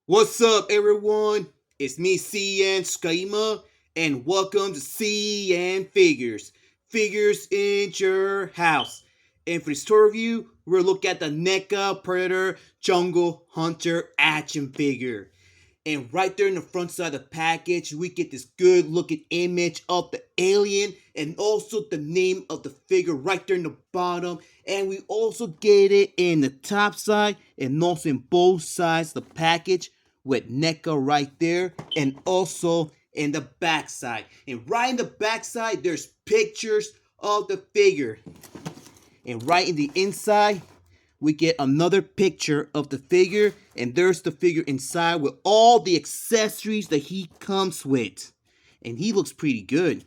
What's up, everyone? It's me, CN.TSUKAIMA, and welcome to CN.Figures. Figures in your house. And for this tour review, we're looking at the NECA Predator Jungle Hunter action figure. And right there in the front side of the package, we get this good looking image of the alien and also the name of the figure right there in the bottom. And we also get it in the top side and also in both sides of the package with NECA right there and also in the back side. And right in the back side, there's pictures of the figure. And right in the inside, we get another picture of the figure, and there's the figure inside with all the accessories that he comes with. And he looks pretty good.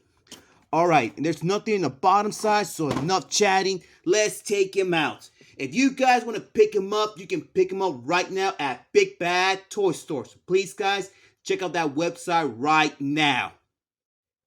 Alright, and there's nothing in the bottom side, so enough chatting. Let's take him out. If you guys want to pick him up, you can pick him up right now at Big Bad Toy Store. So please, guys, check out that website right now.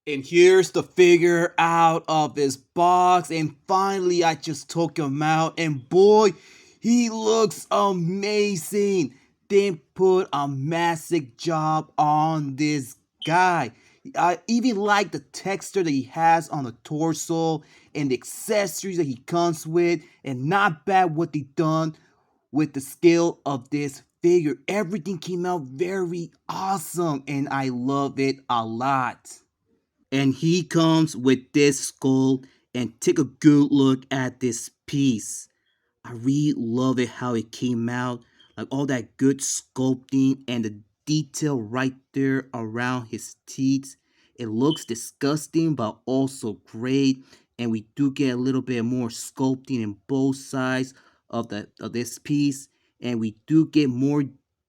And here's the figure out of his box. And finally, I just took him out. And boy, he looks amazing. They put a massive job on this guy. I even like the texture that he has on the torso and the accessories that he comes with. And not bad what they done with the scale of this figure. Everything came out very awesome. And I love it a lot. And he comes with this skull, and take a good look at this piece. I really love it how it came out, like all that good sculpting and the detail right there around his teeth. It looks disgusting but also great, and we do get a little bit more sculpting in both sides of this piece, and we do get more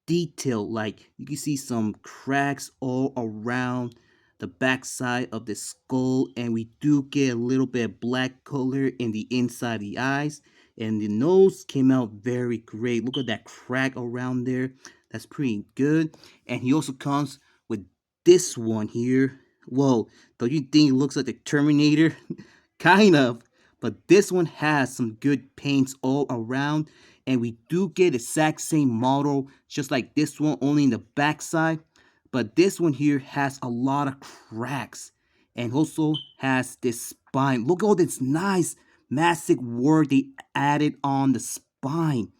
detail, like you can see some cracks all around the backside of the skull, and we do get a little bit of black color in the inside of the eyes, and the nose came out very great. Look at that crack around there. That's pretty good. And he also comes with this one here. Whoa, don't you think it looks like the Terminator? Kind of. But this one has some good paints all around. And we do get the exact same model, just like this one, only in the backside. But this one here has a lot of cracks. And also has this spine. Look at all this nice massive work they added on the spine.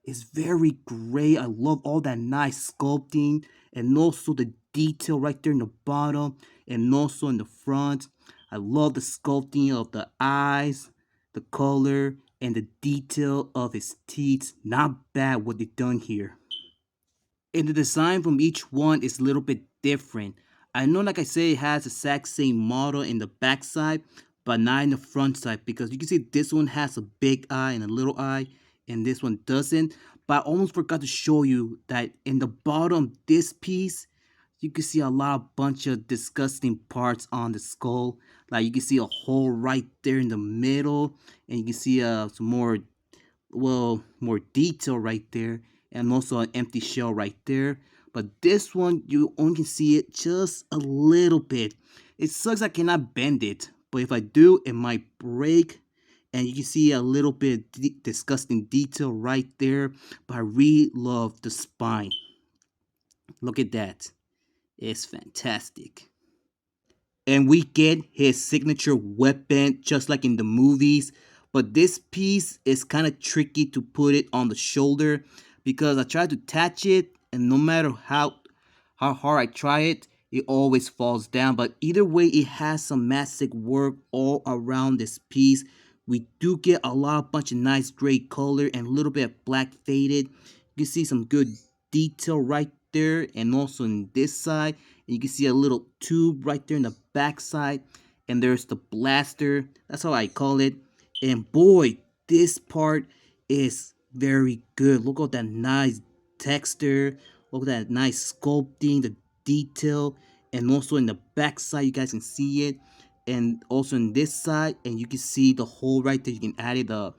It's very great. I love all that nice sculpting and also the detail right there in the bottom and also in the front. I love the sculpting of the eyes, the color, and the detail of his teeth. Not bad what they done here. And the design from each one is a little bit different. I know, like I said, it has the exact same model in the back side, but not in the front side, because you can see this one has a big eye and a little eye, and this one doesn't. But I almost forgot to show you that in the bottom of this piece, you can see a lot bunch of disgusting parts on the skull. Like you can see a hole right there in the middle, and you can see some more, well, more detail right there, and also an empty shell right there. But this one, you only can see it just a little bit. It sucks I cannot bend it, but if I do, it might break. And you can see a little bit disgusting detail right there. But I really love the spine. Look at that. It's fantastic. And we get his signature weapon just like in the movies, but this piece is kind of tricky to put it on the shoulder because I tried to attach it, and no matter how hard I try it, it always falls down. But either way, it has some massive work all around this piece. We do get a lot bunch of nice gray color and a little bit of black faded. You can see some good detail right there, and also in this side, and you can see a little tube right there in the back side, and there's the blaster. That's how I call it. And boy, this part is very good. Look at that nice texture. Look at that nice sculpting, the detail, and also in the back side, you guys can see it, and also in this side, and you can see the hole right there. You can add it the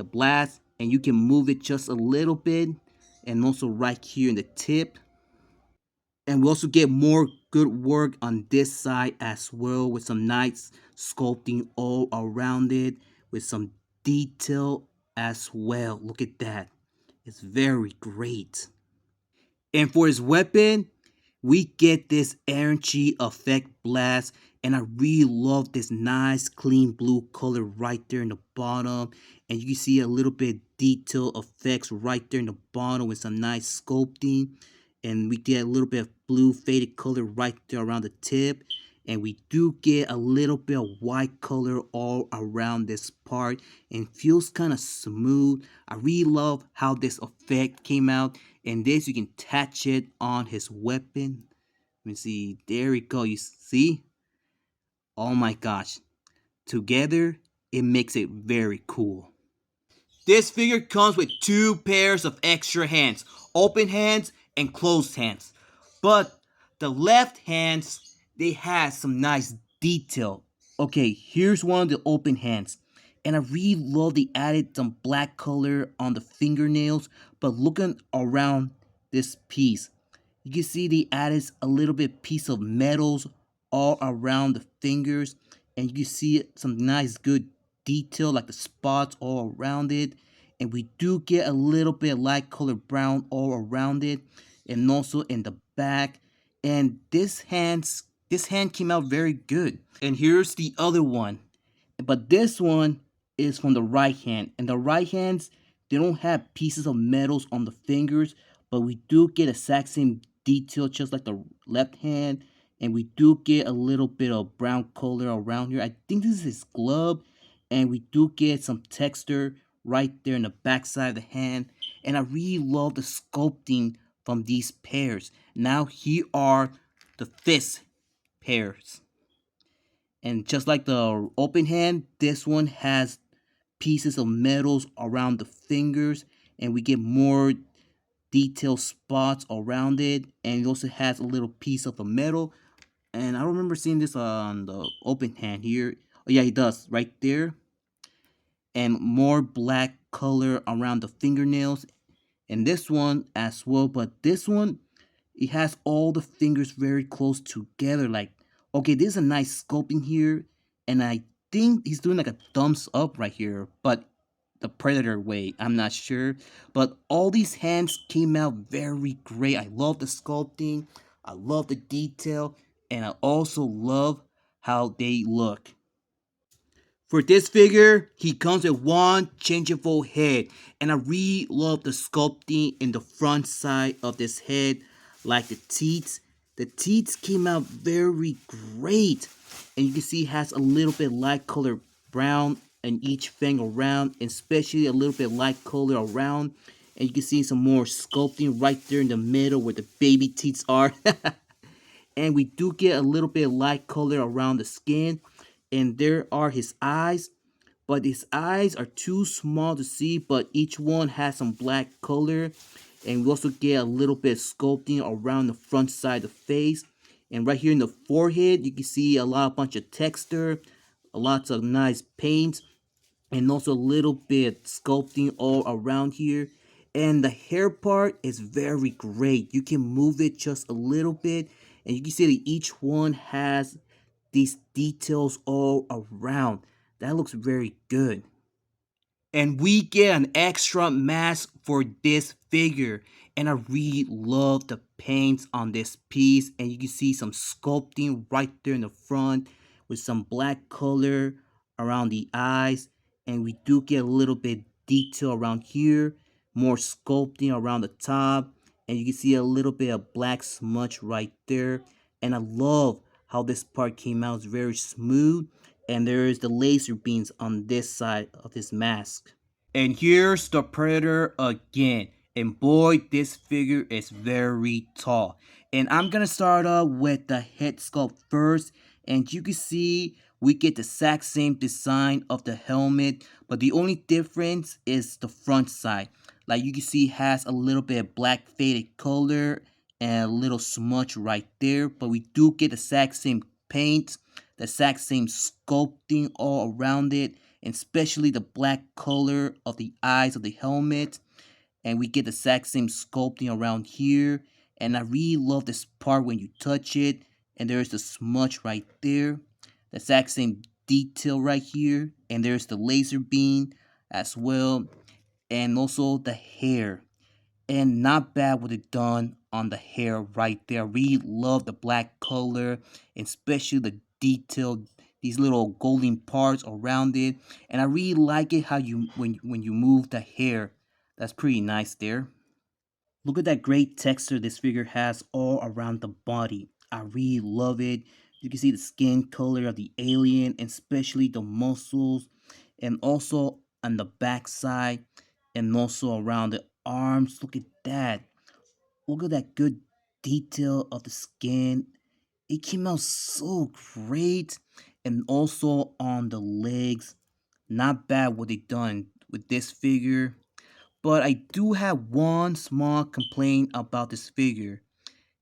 blast, and you can move it just a little bit, and also right here in the tip. And we also get more good work on this side as well, with some nice sculpting all around it with some detail as well. Look at that. It's very great. And for his weapon, we get this energy effect blast. And I really love this nice clean blue color right there in the bottom. And you can see a little bit detail effects right there in the bottom with some nice sculpting. And we get a little bit of blue faded color right there around the tip. And we do get a little bit of white color all around this part and feels kind of smooth. I really love how this effect came out. And this, you can attach it on his weapon. Let me see. There we go. You see? Oh my gosh. Together, it makes it very cool. This figure comes with two pairs of extra hands, open hands and closed hands. But the left hands, they have some nice detail. Okay, here's one of the open hands. And I really love they added some black color on the fingernails. But looking around this piece, you can see they added a little bit piece of metals all around the fingers. And you can see some nice good detail like the spots all around it. And we do get a little bit light colored brown all around it. And also in the back. And this hand came out very good. And here's the other one. But this one is from the right hand. And the right hands, they don't have pieces of metals on the fingers, but we do get a exact same detail just like the left hand. And we do get a little bit of brown color around here. I think this is his glove. And we do get some texture right there in the back side of the hand. And I really love the sculpting from these pairs. Now here are the fist pairs. And just like the open hand, this one has pieces of metals around the fingers, and we get more detailed spots around it. And it also has a little piece of a metal. And I don't remember seeing this on the open hand here. Oh yeah, it does right there. And more black color around the fingernails. And this one as well, but this one, it has all the fingers very close together. Like, okay, this is a nice sculpting here, and I think he's doing like a thumbs up right here, but the Predator way, I'm not sure. But all these hands came out very great. I love the sculpting, I love the detail, and I also love how they look. For this figure, he comes with one changeable head, and I really love the sculpting in the front side of this head, like the teeth. The teeth came out very great, and you can see it has a little bit light color brown in each fang around, and especially a little bit light color around. And you can see some more sculpting right there in the middle where the baby teeth are. And we do get a little bit of light color around the skin. And there are his eyes, but his eyes are too small to see, but each one has some black color. And we also get a little bit of sculpting around the front side of the face. And right here in the forehead, you can see a bunch of texture, lots of nice paints, and also a little bit sculpting all around here. And the hair part is very great. You can move it just a little bit, and you can see that each one has these details all around. That looks very good. And we get an extra mask for this figure, and I really love the paints on this piece. And you can see some sculpting right there in the front with some black color around the eyes. And we do get a little bit detail around here, more sculpting around the top, and you can see a little bit of black smudge right there. And I love how this part came out. It's very smooth, and there is the laser beams on this side of his mask. And here's the Predator again. And boy, this figure is very tall. And I'm gonna start off with the head sculpt first. And you can see we get the exact same design of the helmet, but the only difference is the front side. Like you can see it has a little bit of black faded color and a little smudge right there. But we do get the exact same paint, the exact same sculpting all around it, and especially the black color of the eyes of the helmet. And we get the exact same sculpting around here. And I really love this part when you touch it. And there's the smudge right there. The exact same detail right here. And there's the laser beam as well. And also the hair. And not bad what it done on the hair right there. I really love the black color, and especially the detail, these little golden parts around it. And I really like it how you when you move the hair. That's pretty nice there. Look at that great texture this figure has all around the body. I really love it. You can see the skin color of the alien, and especially the muscles, and also on the back side, and also around the arms. Look at that. Look at that good detail of the skin. It came out so great. And also on the legs. Not bad what they done with this figure. But I do have one small complaint about this figure,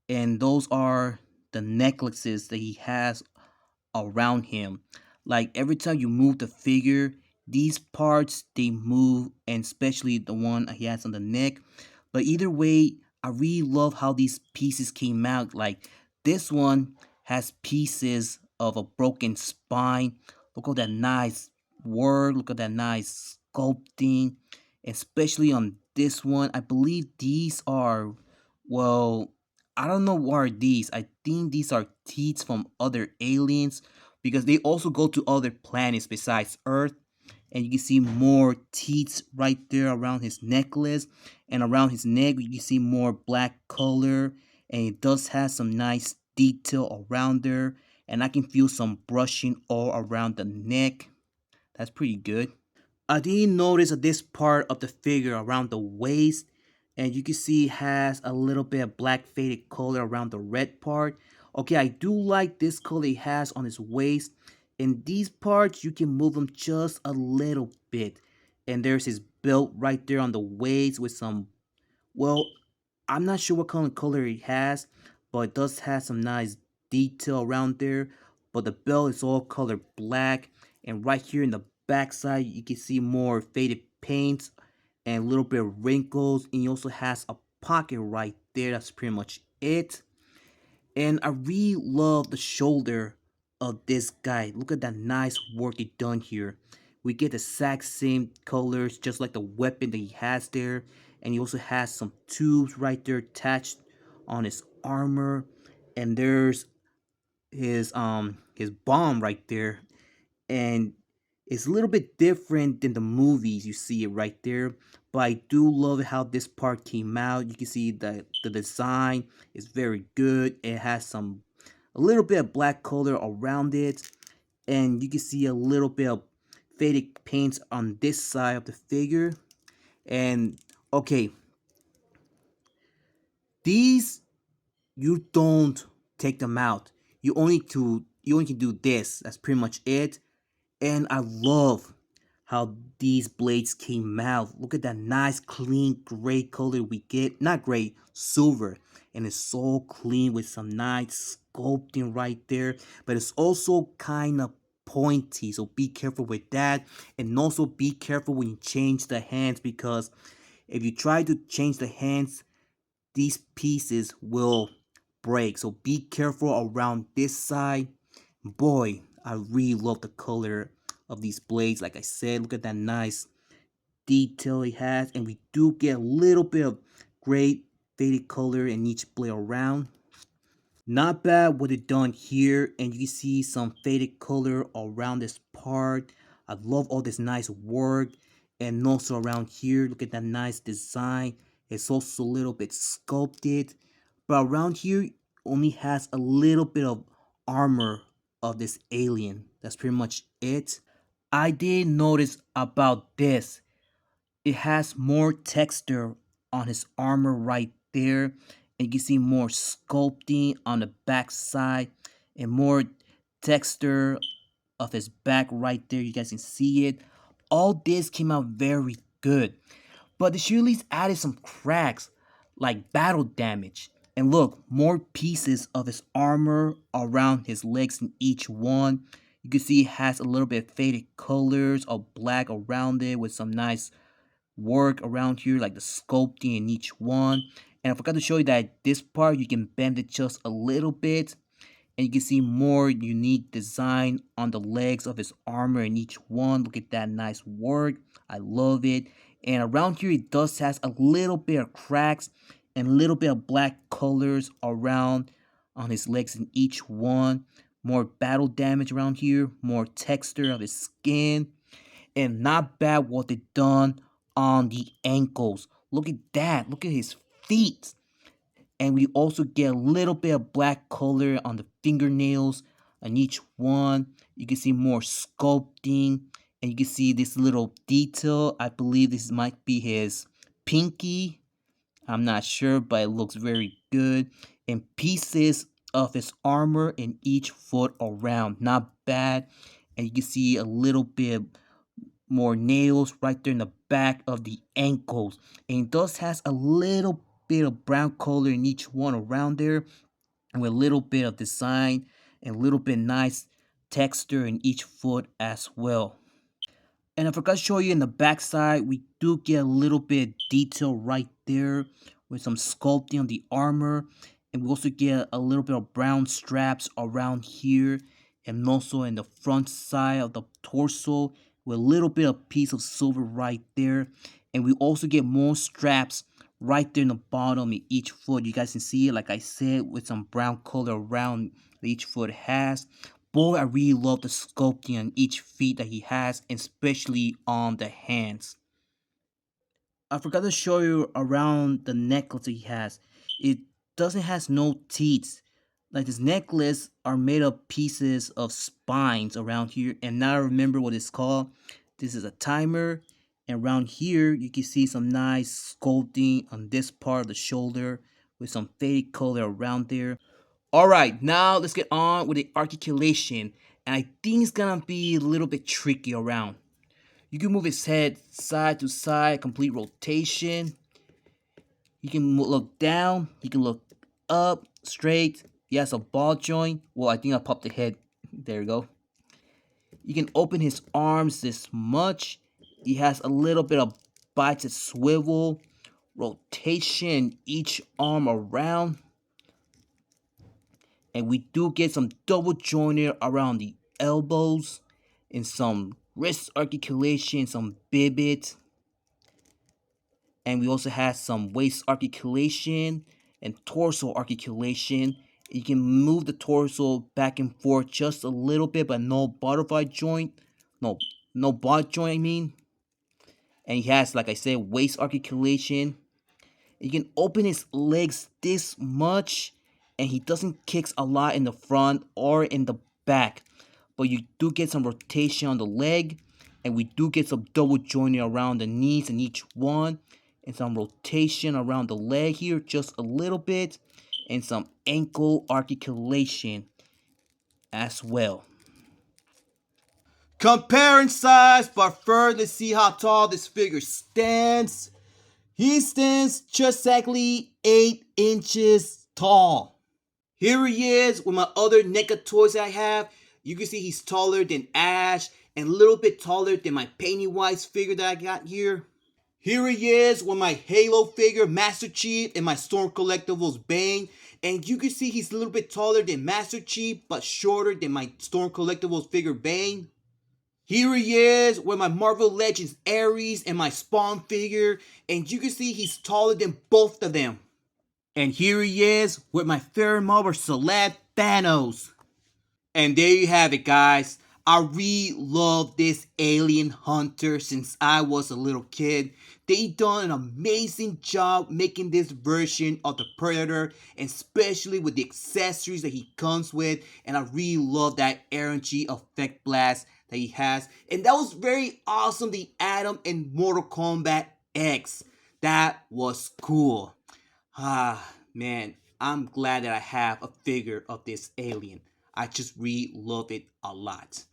and those are the necklaces that he has around him. Like every time you move the figure, these parts they move, and especially the one he has on the neck. But either way, I really love how these pieces came out. Like this one has pieces of a broken spine. Look at that nice work. Look at that nice sculpting, especially on this one. I believe these are, well, I don't know what are these. I think these are teeth from other aliens because they also go to other planets besides Earth. And you can see more teeth right there around his necklace, and around his neck you can see more black color, and it does have some nice detail around there, and I can feel some brushing all around the neck. That's pretty good. I didn't notice this part of the figure around the waist, and you can see it has a little bit of black faded color around the red part. Okay, I do like this color he has on his waist. In these parts, you can move them just a little bit. And there's his belt right there on the waist with some, well, I'm not sure what kind of color it has, but it does have some nice detail around there. But the belt is all colored black, and right here in the back side, you can see more faded paints and a little bit of wrinkles. And he also has a pocket right there. That's pretty much it. And I really love the shoulder of this guy. Look at that nice work they done here. We get the exact same colors, just like the weapon that he has there. And he also has some tubes right there attached on his armor. And there's his bomb right there. And it's a little bit different than the movies. You see it right there. But I do love how this part came out. You can see that the design is very good. It has a little bit of black color around it, and you can see a little bit of faded paints on this side of the figure. And okay, these, you don't take them out. You only can do this. That's pretty much it. And I love how these blades came out. Look at that nice clean gray color we get. Not gray, silver. And it's so clean with some nice sculpting right there. But it's also kind of pointy. So be careful with that. And also be careful when you change the hands, because if you try to change the hands, these pieces will break. So be careful around this side. Boy, I really love the color of these blades. Like I said, look at that nice detail it has, and we do get a little bit of gray faded color in each blade around. Not bad what it done here, and you can see some faded color around this part. I love all this nice work, and also around here, look at that nice design. It's also a little bit sculpted, but around here only has a little bit of armor of this alien. That's pretty much it. I did notice about this. It has more texture on his armor right there, and you can see more sculpting on the back side and more texture of his back right there. You guys can see it. All this came out very good, but the Shirley's added some cracks like battle damage. And look, more pieces of his armor around his legs in each one. You can see it has a little bit faded colors of black around it with some nice work around here, like the sculpting in each one. And I forgot to show you that this part you can bend it just a little bit, and you can see more unique design on the legs of his armor in each one. Look at that nice work. I love it. And around here it does has a little bit of cracks, and a little bit of black colors around on his legs in each one. More battle damage around here, more texture of his skin, and not bad what they done on the ankles. Look at that. Look at his feet. And we also get a little bit of black color on the fingernails on each one. You can see more sculpting, and you can see this little detail. I believe this might be his pinky. I'm not sure, but it looks very good. And pieces of his armor in each foot around, not bad. And you can see a little bit more nails right there in the back of the ankles, and it does has a little bit of brown color in each one around there, and with a little bit of design and a little bit nice texture in each foot as well. And I forgot to show you in the back side, we do get a little bit of detail right there with some sculpting on the armor. And we also get a little bit of brown straps around here and also in the front side of the torso with a little bit of piece of silver right there. And we also get more straps right there in the bottom of each foot. You guys can see it, like I said, with some brown color around each foot has. Boy, I really love the sculpting on each feet that he has, especially on the hands. I forgot to show you around the necklace that he has. It doesn't has no teeth. Like this necklace are made of pieces of spines around here, and now I remember what it's called. This is a timer, and around here you can see some nice sculpting on this part of the shoulder with some faded color around there. Alright, now let's get on with the articulation. And I think it's gonna be a little bit tricky around. You can move his head side to side, complete rotation. You can look down, you can look up, straight. He has a ball joint. Well, I think I popped the head. There you go. You can open his arms this much. He has a little bit of bites and swivel, rotation each arm around. And we do get some double jointed around the elbows and some wrist articulation, some bibit. And we also have some waist articulation and torso articulation. You can move the torso back and forth just a little bit, but no butterfly joint. No butt joint, I mean. And he has, like I said, waist articulation. You can open his legs this much, and he doesn't kicks a lot in the front or in the back, but you do get some rotation on the leg, and we do get some double jointing around the knees in each one, and some rotation around the leg here just a little bit, and some ankle articulation as well. Comparing size, but first let's see how tall this figure stands. He stands just exactly 8 inches tall. Here he is with my other NECA toys I have. You can see he's taller than Ash and a little bit taller than my Pennywise figure that I got here. Here he is with my Halo figure, Master Chief, and my Storm Collectibles Bane. And you can see he's a little bit taller than Master Chief, but shorter than my Storm Collectibles figure Bane. Here he is with my Marvel Legends Ares and my Spawn figure, and you can see he's taller than both of them. And here he is with my Fair Marvel Celeb Thanos. And there you have it, guys. I really love this alien hunter since I was a little kid. They done an amazing job making this version of the Predator, and especially with the accessories that he comes with. And I really love that RNG effect blast that he has. And that was very awesome, the Atom in Mortal Kombat X. That was cool. Man, I'm glad that I have a figure of this alien. I just really love it a lot.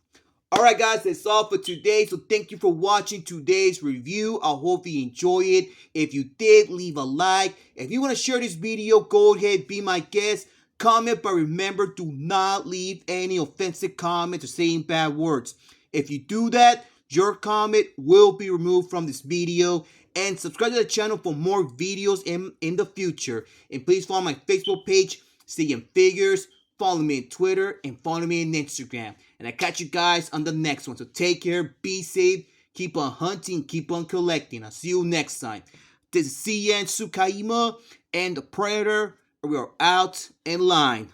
Alright guys, that's all for today. So thank you for watching today's review. I hope you enjoy it. If you did, leave a like. If you want to share this video, go ahead, be my guest. Comment, but remember, do not leave any offensive comments or saying bad words. If you do that, your comment will be removed from this video. And subscribe to the channel for more videos in the future. And please follow my Facebook page, CN.Figures. Follow me on Twitter and follow me on Instagram. And I catch you guys on the next one. So take care, be safe, keep on hunting, keep on collecting. I'll see you next time. This is CN.TSUKAIMA and the Predator. We are out in line.